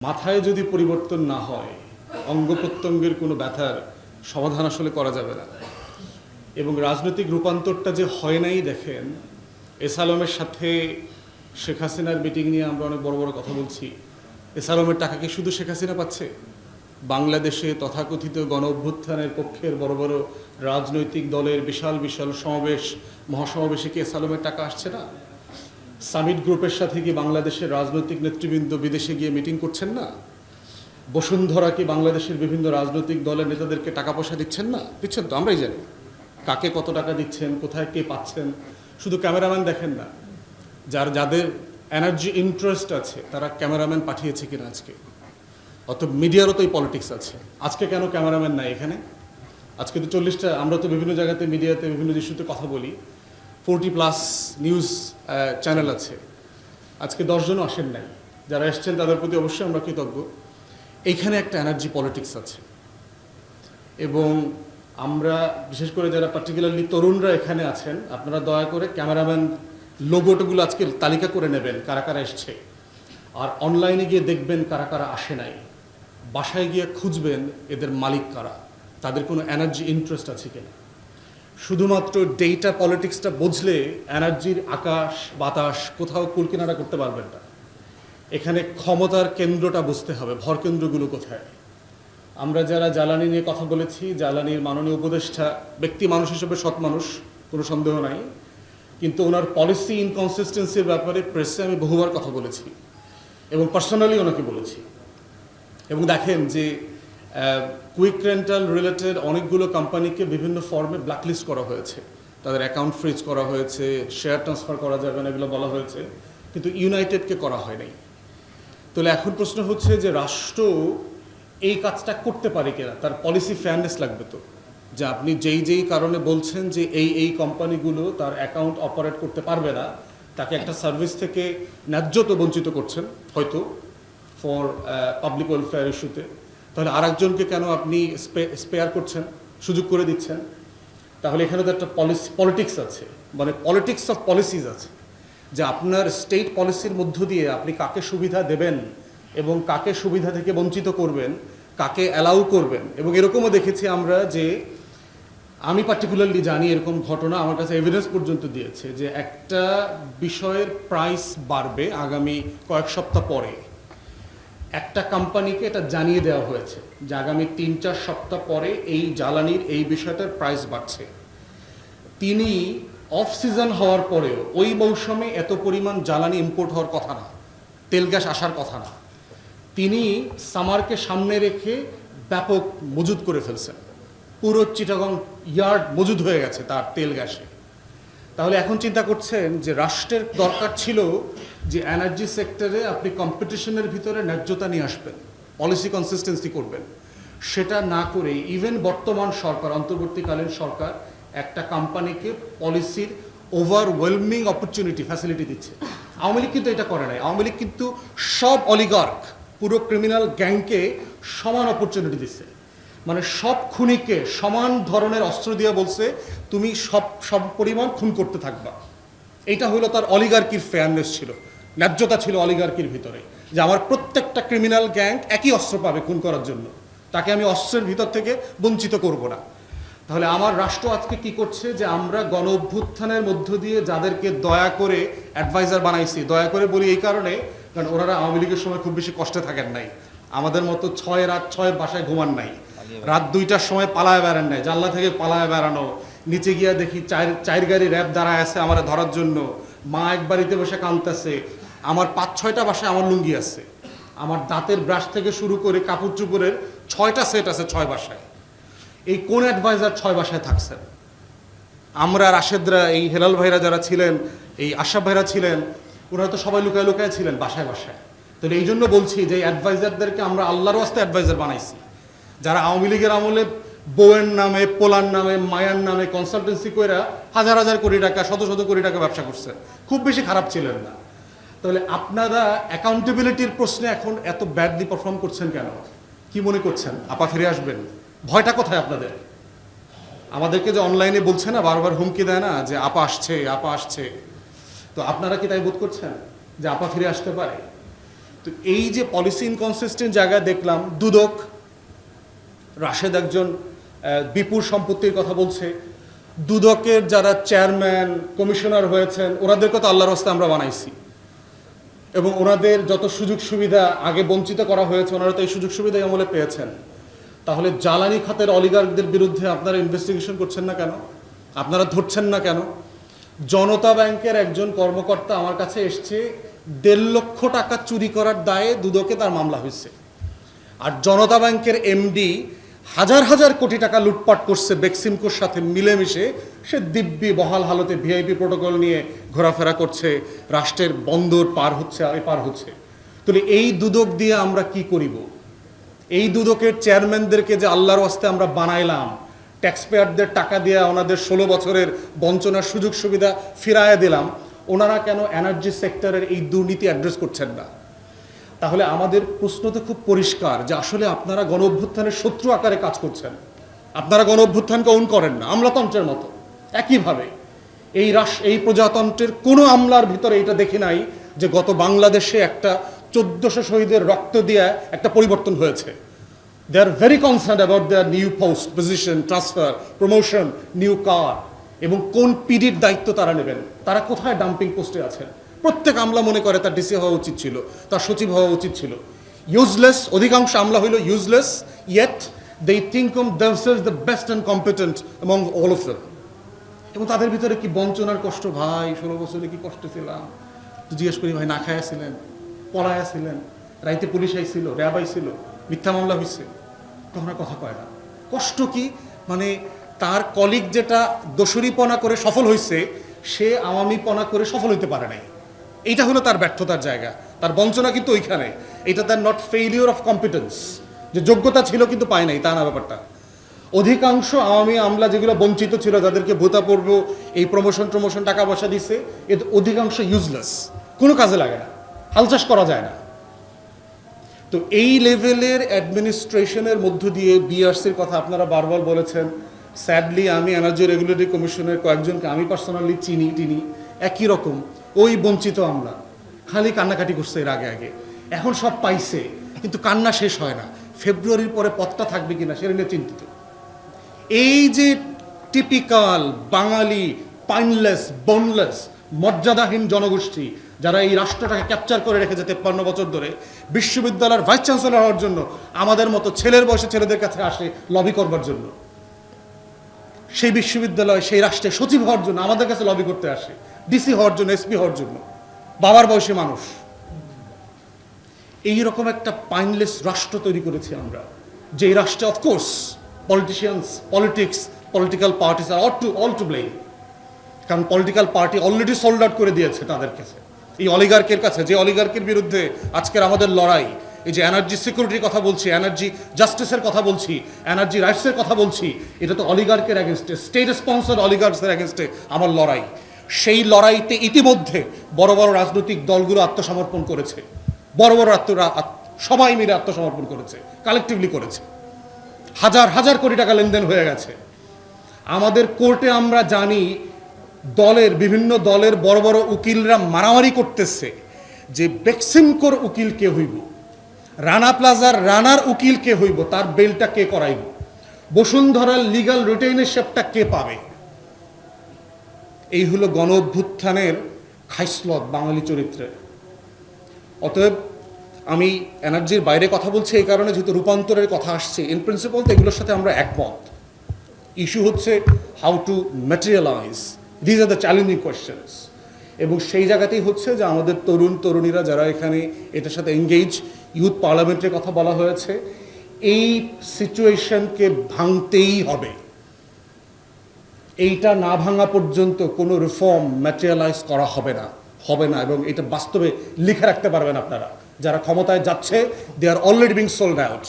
মাথায় যদি পরিবর্তন না হয় অঙ্গ প্রত্যঙ্গের কোনো ব্যথার সমাধান আসলে করা যাবে না। এবং রাজনৈতিক রূপান্তরটা যে হয় নাই দেখেন, এসালমের সাথে শেখ হাসিনার মিটিং নিয়ে আমরা অনেক বড় বড় কথা বলছি। এসালমের টাকা কি শুধু শেখ হাসিনা পাচ্ছে? বাংলাদেশে তথাকথিত গণ অভ্যুত্থানের পক্ষের বড় বড় রাজনৈতিক দলের বিশাল বিশাল সমাবেশ মহাসমাবেশে কি এসালমের টাকা আসছে না? সামিট গ্রুপের সাথে কি বাংলাদেশের রাজনৈতিক নেতৃবৃন্দ বিদেশে গিয়ে মিটিং করছেন না? বসুন্ধরা কি বাংলাদেশের বিভিন্ন রাজনৈতিক দলের নেতাদেরকে টাকা পয়সা দিচ্ছেন না? দিচ্ছেন তো, আমরাই জানি কাকে কত টাকা দিচ্ছেন, কোথায় কে পাচ্ছেন। শুধু ক্যামেরাম্যান দেখেন না, যাদের এনার্জি ইন্টারেস্ট আছে তারা ক্যামেরাম্যান পাঠিয়েছে কিনা আজকে। অত মিডিয়ারও তো এই পলিটিক্স আছে। আজকে কেন ক্যামেরাম্যান নাই এখানে? আজকে তো 40টা, আমরা তো বিভিন্ন জায়গাতে মিডিয়াতে বিভিন্ন ইস্যুতে কথা বলি, 40+ নিউজ চ্যানেল আছে। আজকে 10 জনও আসেন নাই। যারা এসছেন তাদের প্রতি অবশ্যই আমরা কৃতজ্ঞ। এইখানে একটা এনার্জি পলিটিক্স আছে এবং আমরা বিশেষ করে যারা পার্টিকুলারলি তরুণরা এখানে আছেন, আপনারা দয়া করে ক্যামেরাম্যান লোগোগুলো আজকে তালিকা করে নেবেন কারা কারা এসছে, আর অনলাইনে গিয়ে দেখবেন কারা কারা আসে নাই। বাসায় গিয়ে খুঁজবেন এদের মালিক কারা, তাদের কোনো এনার্জি ইন্টারেস্ট আছে কিনা। শুধুমাত্র ডেটা পলিটিক্সটা বুঝলে এনার্জির আকাশ বাতাস কোথাও কুলকিনারা করতে পারবেন না। এখানে ক্ষমতার কেন্দ্রটা বুঝতে হবে, ভরকেন্দ্রগুলো কোথায়। আমরা যারা জ্বালানি নিয়ে কথা বলেছি, জ্বালানির মাননীয় উপদেষ্টা ব্যক্তি মানুষ হিসেবে সৎ মানুষ, কোনো সন্দেহ নাই, কিন্তু ওনার পলিসি ইনকনসিস্টেন্সির ব্যাপারে প্রেসে আমি বহুবার কথা বলেছি এবং পার্সোনালি ওনাকে বলেছি। এবং দেখেন যে কুইক রেন্টাল রিলেটেড অনেকগুলো কোম্পানিকে বিভিন্ন ফর্মে ব্ল্যাকলিস্ট করা হয়েছে, তাদের অ্যাকাউন্ট ফ্রিজ করা হয়েছে, শেয়ার ট্রান্সফার করা যাবে না এগুলো বলা হয়েছে, কিন্তু ইউনাইটেডকে করা হয় নাই। তাহলে এখন প্রশ্ন হচ্ছে যে রাষ্ট্র এই কাজটা করতে পারে কিনা, তার পলিসি ফেয়ারনেস লাগবে তো, যে আপনি যেই কারণে বলছেন যে এই কোম্পানিগুলো তার অ্যাকাউন্ট অপারেট করতে পারবে না, তাকে একটা সার্ভিস থেকে ন্যায্য তো বঞ্চিত করছেন হয়তো ফর পাবলিক ওয়েলফেয়ার ইস্যুতে, তাহলে আরেকজনকে কেন আপনি স্পেয়ার করছেন, সুযোগ করে দিচ্ছেন? তাহলে এখানে তো একটা পলিটিক্স আছে, মানে পলিটিক্স অফ পলিসিস আছে, যে আপনার স্টেট পলিসির মধ্য দিয়ে আপনি কাকে সুবিধা দেবেন এবং কাকে সুবিধা থেকে বঞ্চিত করবেন, কাকে অ্যালাউ করবেন। এবং এরকমও দেখেছি আমরা, যে আমি পার্টিকুলারলি জানি এরকম ঘটনা, আমার কাছে এভিডেন্স পর্যন্ত দিয়েছে, যে একটা বিষয়ের প্রাইস বাড়বে আগামী কয়েক সপ্তাহ পরে, একটা কোম্পানিকে এটা জানিয়ে দেওয়া হয়েছে যে আগামী 3-4 সপ্তাহ পরে এই জ্বালানির এই বিষয়টার প্রাইস বাড়ছে। তিনি অফ সিজন হওয়ার পরেও ওই মৌসুমে এত পরিমাণ জ্বালানি ইম্পোর্ট হওয়ার কথা না, তেল গ্যাস আসার কথা না, তিনি সামারকে সামনে রেখে ব্যাপক মজুদ করে ফেলছেন। পুরো চিটাগং ইয়ার্ড মজুদ হয়ে গেছে তার তেল গ্যাসে। তাহলে এখন চিন্তা করছেন যে রাষ্ট্রের দরকার ছিল যে এনার্জি সেক্টরে আপনি কম্পিটিশনের ভিতরে ন্যায্যতা নিয়ে আসবেন, পলিসি কনসিস্টেন্সি করবেন। সেটা না করে ইভেন বর্তমান সরকার, অন্তর্বর্তীকালীন সরকার একটা কোম্পানিকে পলিসির ওভারওয়েলমিং অপরচুনিটি ফ্যাসিলিটি দিচ্ছে। আওয়ামী লীগ কিন্তু এটা করে নাই। আওয়ামী লীগ কিন্তু সব অলিগার্ক, পুরো ক্রিমিনাল গ্যাংকে সমান অপরচুনিটি দিচ্ছে, মানে সব খুনিকে সমান ধরনের অস্ত্র দিয়ে বলছে তুমি সব পরিমাণ খুন করতে থাকবা। এইটা হলো তার অলিগার্কির ফেয়ারনেস ছিল, ন্যায্যতা ছিল অলিগার্কির ভিতরে, যে আমার প্রত্যেকটা ক্রিমিনাল গ্যাং একই অস্ত্র পাবে খুন করার জন্য, তাকে আমি অস্ত্রের ভিতর থেকে বঞ্চিত করব না। তাহলে আমার রাষ্ট্র আজকে কি করছে, যে আমরা গণ অভ্যুত্থানের মধ্য দিয়ে যাদেরকে দয়া করে অ্যাডভাইজার বানাইছি, দয়া করে বলি এই কারণে, কারণ ওনারা আওয়ামী লীগের সময় খুব বেশি কষ্টে থাকেন নাই, আমাদের মতো 6 রাত 6 বাসায় ঘুমান নাই, রাত 2টার সময় পালায় বেড়ান নাই, জানলা থেকে পালায় বেড়ানো, নিচে গিয়া দেখি চার গাড়ি র্যাব দাঁড়ায় আছে আমার ধরার জন্য, মা এক বাড়িতে বসে কাঁদতেছে, আমার 5-6টা বাসায় আমার লুঙ্গি আছে, আমার দাঁতের ব্রাশ থেকে শুরু করে কাপড় চুপড়ের 6টা সেট আছে 6 বাসায়। এই কোন অ্যাডভাইজার 6 বাসায় থাকছেন? আমরা রাশেদরা, এই হেলাল ভাইরা যারা ছিলেন, এই আশরাফ ভাইরা ছিলেন, ওনারা তো সবাই লুকায় লুকায় ছিলেন বাসায় বাসায়। তো এই জন্য বলছি যে অ্যাডভাইজারদেরকে আমরা আল্লাহর ওয়াস্তে অ্যাডভাইজার বানাইছি, যারা আওয়ামী লীগের আমলে বউয়ের নামে, পোলার নামে, মায়ার নামে কনসালটেন্সি কইরা হাজার হাজার কোটি টাকা, শত শত কোটি টাকা ব্যবসা করছে, খুব বেশি খারাপ ছিলেন না। তাহলে আপনারা অ্যাকাউন্টেবিলিটির প্রশ্নে এখন এত ব্যাডলি পারফর্ম করছেন কেন? কি মনে করছেন আপা ফিরে আসবেন? ভয়টা কোথায় আপনাদের? আমাদেরকে যে অনলাইনে বলছে না, বারবার হুমকি দেয় না যে আপা আসছে, আপা আসছে, তো আপনারা কি তাই বোধ করছেন যে আপা ফিরে আসতে পারে? তো এই যে পলিসি ইনকনসিস্টেন্ট জায়গায় দেখলাম দুদক, রাশেদ একজন বিপুল সম্পত্তির কথা বলছে, দুদকের যারা চেয়ারম্যান কমিশনার হয়েছেন ওনাদেরকে তো আল্লাহর রাস্তায় আমরা বানাইছি, এবং ওনাদের যত সুযোগ সুবিধা আগে বঞ্চিত করা হয়েছে ওনারা তো এই সুযোগ সুবিধা আমলে পেয়েছেন। তাহলে জ্বালানি খাতের অলিগার্কদের বিরুদ্ধে আপনারা ইনভেস্টিগেশন করছেন না কেন? আপনারা ধরছেন না কেন? জনতা ব্যাংকের একজন কর্মকর্তা আমার কাছে এসছে, 1.5 লক্ষ টাকা চুরি করার দায়ে দুদকে তার মামলা হয়েছে। আর জনতা ব্যাংকের এমডি হাজার হাজার কোটি টাকা লুটপাট করছে বেক্সিমকোর সাথে মিলেমিশে, সে দিব্যি বহাল হালতে ভিআইপি প্রোটোকল নিয়ে ঘোরাফেরা করছে, রাষ্ট্রের বন্দর পার হচ্ছে। তাহলে এই দুদক দিয়ে আমরা কি করিব? এই দুদকের চেয়ারম্যানদেরকে যে আল্লাহর ওয়াস্তে আমরা বানাইলাম, ট্যাক্স পেয়ারদের টাকা দিয়ে ওনাদের 16 বছরের বঞ্চনার সুযোগ সুবিধা ফিরাইয়া দিলাম, ওনারা কেন এনার্জি সেক্টরের এই দুর্নীতি অ্যাড্রেস করছেন না? তাহলে আমাদের প্রশ্ন তো খুব পরিষ্কার যে আসলে আপনারা গণ অভ্যুত্থানের শত্রু আকারে কাজ করছেন। আপনারা গণ অভ্যুত্থানকে অন করেন না, আমলাতন্ত্রের মতো। একইভাবে এই প্রজাতন্ত্রের কোনো আমলার ভিতরে এটা দেখি নাই যে গত বাংলাদেশে একটা 1400 শহীদের রক্ত দিয়ে একটা পরিবর্তন হয়েছে। They are very concern about their new post, position, transfer, promotion, new car, এবং কোন পিডির দায়িত্ব তারা নেবেন, তারা কোথায় ডাম্পিং পোস্টে আছেন। প্রত্যেক আমলা মনে করে তার ডিসি হওয়া উচিত ছিল, তার সচিব হওয়া উচিত ছিল। ইউজলেস, অধিকাংশ আমলা হইল useless, yet they think themselves the best and competent among all of them. এবং তাদের ভিতরে কি বঞ্চনার কষ্ট, ভাই 16 বছরে কি কষ্ট ছিলাম। জিজ্ঞেস করি, ভাই না খায়া ছিলেন, পলায়া ছিলেন, রাইতে পুলিশ আইছিল, র্যাব আইছিল, মিথ্যা মামলা হয়েছে, তখন আর কথা কয় না। কষ্ট কি, মানে তার কলিগ যেটা দোষরীপনা করে সফল হয়েছে, সে আওয়ামীপনা করে সফল হইতে পারে নাই। এইটা হলো তার ব্যর্থতার জায়গা, তার বঞ্চনা কিন্তু ওইখানে। এটা তার নট ফেইলিওর অফ কম্পিটেন্স, যে যোগ্যতা ছিল কিন্তু পায় নাই, তা না ব্যাপারটা। অধিকাংশ আওয়ামী আমলা যেগুলো বঞ্চিত ছিল, যাদেরকে ভূতাপূর্ব এই প্রমোশন টাকা পয়সা দিছে, এর অধিকাংশ ইউজলেস, কোনো কাজে লাগে না, হাল চাষ করা যায় না। তো এই লেভেলের অ্যাডমিনিস্ট্রেশনের মধ্য দিয়ে বিআরসির কথা আপনারা বারবার বলেছেন। স্যাডলি আমি এনার্জি রেগুলেটরি কমিশনের কয়েকজনকে আমি পার্সোনালি চিনি, একই রকম ওই বঞ্চিত আমলা, খালি কান্নাকাটি করছে এর আগে। এখন সব পাইছে, কিন্তু কান্না শেষ হয় না। ফেব্রুয়ারির পরে পথটা থাকবে কিনা সেটা নিয়ে চিন্তিত। এই যে টিপিক্যাল বাঙালি পাইনলেস, বোনলেস, মর্যাদাহীন জনগোষ্ঠী, যারা এই রাষ্ট্রটাকে ক্যাপচার করে রেখেছে 53 বছর ধরে, বিশ্ববিদ্যালয়ের ভাইস চ্যান্সেলর হওয়ার জন্য আমাদের মতো ছেলের বয়সে ছেলেদের কাছে আসে লবি করবার জন্য। সেই বিশ্ববিদ্যালয়, সেই রাষ্ট্রে সচিব হওয়ার জন্য আমাদের কাছে লবি করতে আসে, ডিসি হওয়ার জন্য, এসপি হওয়ার জন্য, বাবার বয়সী মানুষ। এইরকম একটা পাইনলেস রাষ্ট্র তৈরি করেছি আমরা, যে রাষ্ট্রে of course political parties are all to blame. কারণ political party already sold out করে দিয়েছে তাদের কাছে, এই অলিগার্কের কাছে, যে অলিগার্কের বিরুদ্ধে আজকের আমাদের লড়াই। এই যে এনার্জি সিকিউরিটির কথা বলছি, এনার্জি জাস্টিসের কথা বলছি, এনার্জি রাইটসের কথা বলছি, এটা তো অলিগার্কের অ্যাগেনস্টে, স্টেট স্পন্সর অলিগার্কসের অ্যাগেনস্টে আমার লড়াই। সেই লড়াইতে ইতিমধ্যে বড় বড় রাজনৈতিক দলগুলো আত্মসমর্পণ করেছে, সবাই মিলে আত্মসমর্পণ করেছে, কালেকটিভলি করেছে। হাজার হাজার কোটি টাকা লেনদেন হয়ে গেছে। আমাদের কোর্টে আমরা জানি বিভিন্ন দলের বড় বড় উকিলরা মারামারি করতেছে যে বেক্সিমকোর উকিল কে হইব, রানা প্লাজার রানার উকিল কে হইব, তার বেলটা কে করাইব, বসুন্ধরার লিগাল রিটেইনারশিপটা কে পাবে। এই হলো গণ অভ্যুত্থানের খাইসলত বাঙালি চরিত্রে। অতএব আমি এনার্জির বাইরে কথা বলছি এই কারণে, যেহেতু রূপান্তরের কথা আসছে, ইন প্রিন্সিপাল তো এগুলোর সাথে আমরা একমত। ইস্যু হচ্ছে how to materialise, these are the challenging questions. এবং সেই জায়গাতেই হচ্ছে যে আমাদের তরুণীরা যারা এখানে এটার সাথে এঙ্গেজ, ইউথ পার্লামেন্টের কথা বলা হয়েছে, এই সিচুয়েশনকে ভাঙতেই হবে। এইটা না ভাঙা পর্যন্ত কোনো রিফর্ম ম্যাটেরিয়ালাইজ করা হবে না, এবং এটা বাস্তবে লিখে রাখতে পারবেন আপনারা। যারা ক্ষমতায় যাচ্ছে, দে আর অলরেডি বিং সোল্ড আউট।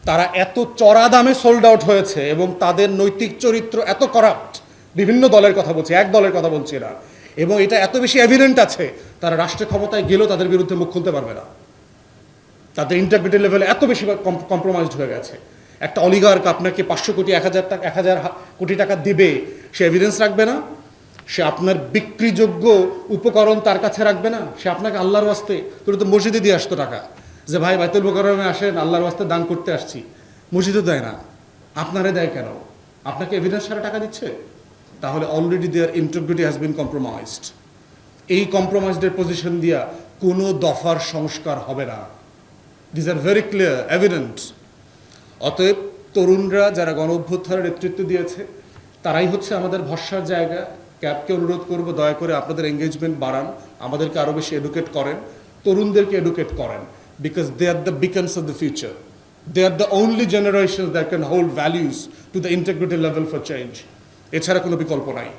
তারা এত চড়া দামে সোল্ড আউট হয়েছে এবং তাদের নৈতিক চরিত্র এত করাপ্ট, বিভিন্ন দলের কথা বলছি, এক দলের কথা বলছি না, এবং এটা এত বেশি এভিডেন্ট আছে, তারা রাষ্ট্রের ক্ষমতায় গেলেও তাদের বিরুদ্ধে মুখ খুলতে পারবে না। তাদের ইন্টাগ্রিটি লেভেলে এত বেশি কম্প্রোমাইজড হয়ে গেছে। একটা অলিগার্ক আপনাকে 500 কোটি 1000 কোটি টাকা দেবে, সে এভিডেন্স রাখবে না। সে আপনার বিক্রিযোগ্য উপকরণ তার কাছে রাখবে না, সে আপনাকে আল্লাহর ওয়াস্তে, তোর তো মসজিদে দিয়ে আসতো টাকা, যে ভাই বাইতুল মোকাররমে আসেন আল্লাহর ওয়াস্তে দান করতে আসছি, মসজিদে দেয় না, আপনারে দেয় কেন? আপনাকে এভিডেন্স ছাড়া টাকা দিচ্ছে? তাহলে already their integrity has been compromised. এই কম্প্রোমাইজডের পজিশন দিয়া কোনো দফার সংস্কার হবে না। This are very clear evident. অতএব তরুণরা যারা গণ অভ্যুত্থানের নেতৃত্ব দিয়েছে তারাই হচ্ছে আমাদের ভরসার জায়গা। ক্যাবকে অনুরোধ করব, দয়া করে আপনাদের এঙ্গেজমেন্ট বাড়ান, আমাদেরকে আরও বেশি এডুকেট করেন, তরুণদেরকে এডুকেট করেন, because they are the beacons of the future. They are the only generation that can hold values to the integrity level for change. এছাড়া কোনো বিকল্প নাই।